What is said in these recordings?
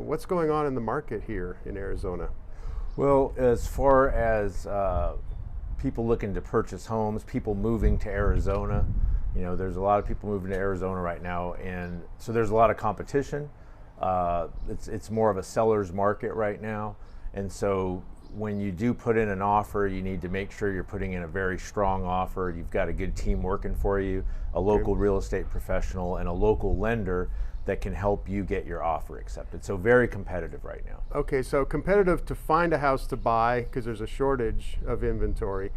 What's going on in the market here in Arizona? Well, as far as people looking to purchase homes, people moving to Arizona, there's a lot of people moving to Arizona right now, and so there's a lot of competition. It's more of a seller's market right now, and so when you do put in an offer, you need to make sure you're putting in a very strong offer. You've got a good team working for you, a local real estate professional, and a local lender that can help you get your offer accepted. So very competitive right now. Okay, so competitive to find a house to buy because there's a shortage of inventory.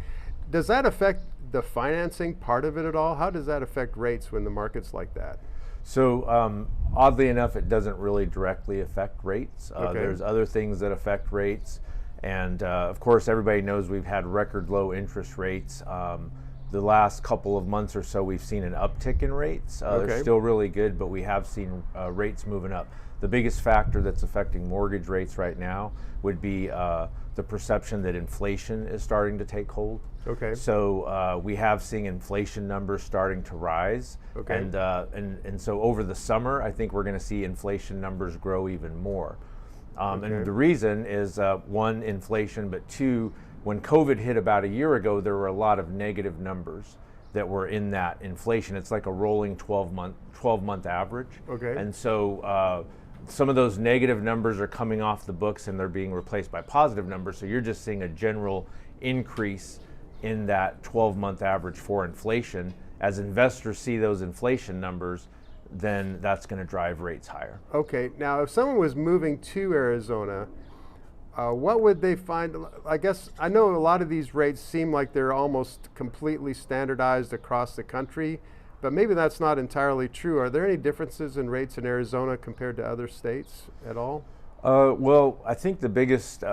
Does that affect the financing part of it at all? How does that affect rates when the market's like that? So oddly enough, it doesn't really directly affect rates. There's other things that affect rates. And of course, everybody knows we've had record low interest rates. The last couple of months or so, we've seen an uptick in rates. They're still really good, but we have seen rates moving up. The biggest factor that's affecting mortgage rates right now would be the perception that inflation is starting to take hold. Okay. So we have seen inflation numbers starting to rise. Okay. And so over the summer, I think we're going to see inflation numbers grow even more. And the reason is one, inflation, but two, when COVID hit about a year ago, there were a lot of negative numbers that were in that inflation. It's like a rolling 12-month average. Okay. And so some of those negative numbers are coming off the books and they're being replaced by positive numbers. So you're just seeing a general increase in that 12-month average for inflation. As investors see those inflation numbers, then that's going to drive rates higher. Okay, now if someone was moving to Arizona, what would they find? I guess I know a lot of these rates seem like they're almost completely standardized across the country, but maybe that's not entirely true. Are there any differences in rates in Arizona compared to other states at all? Well, I think the biggest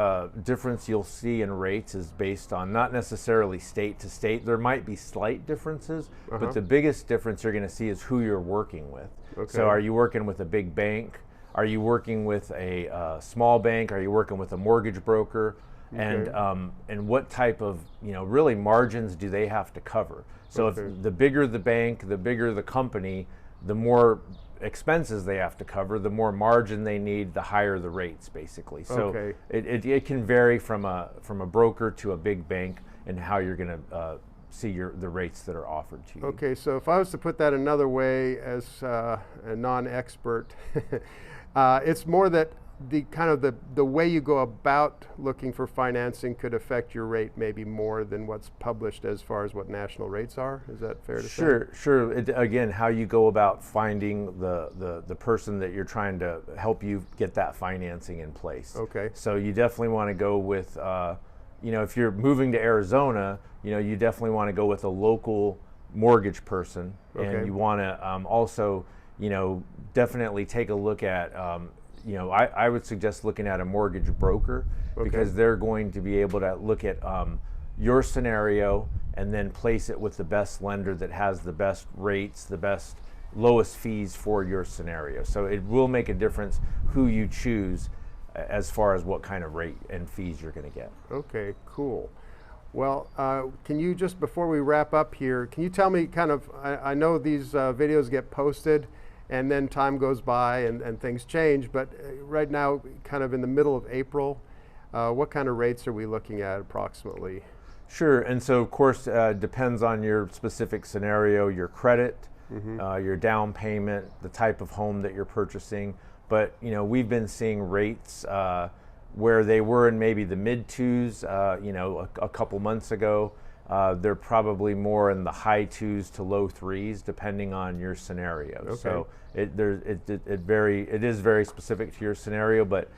difference you'll see in rates is based on not necessarily state to state. There might be slight differences, but the biggest difference you're going to see is who you're working with. Okay. So are you working with a big bank? Are you working with a small bank? Are you working with a mortgage broker? Okay. And what type of, really margins do they have to cover? So if the bigger the bank, the bigger the company, the more expenses they have to cover, the more margin they need, the higher the rates, basically. So it can vary from a broker to a big bank and how you're going to see the rates that are offered to you. Okay, so if I was to put that another way as a non-expert, it's more that the way you go about looking for financing could affect your rate maybe more than what's published as far as what national rates are. Is that fair to say? Sure. Again, how you go about finding the person that you're trying to help you get that financing in place. Okay. So you definitely want to go with, if you're moving to Arizona, you definitely want to go with a local mortgage person, and you want to also, definitely take a look at. I would suggest looking at a mortgage broker because they're going to be able to look at your scenario and then place it with the best lender that has the best rates, the best lowest fees for your scenario. So it will make a difference who you choose as far as what kind of rate and fees you're going to get. Okay, cool. Well, can you just, before we wrap up here, can you tell me I know these videos get posted and then time goes by and things change, but right now, kind of in the middle of April, what kind of rates are we looking at approximately? Sure, and so of course, depends on your specific scenario, your credit, your down payment, the type of home that you're purchasing. But we've been seeing rates where they were in maybe the mid twos, a couple months ago. They're probably more in the high twos to low threes, depending on your scenario. Okay. So it is very specific to your scenario, but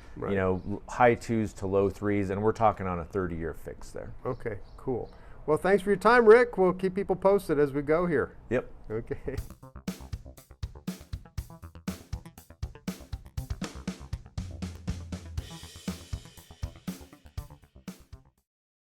high twos to low threes, and we're talking on a 30-year fix there. Okay, cool. Well, thanks for your time, Rick. We'll keep people posted as we go here. Yep. Okay.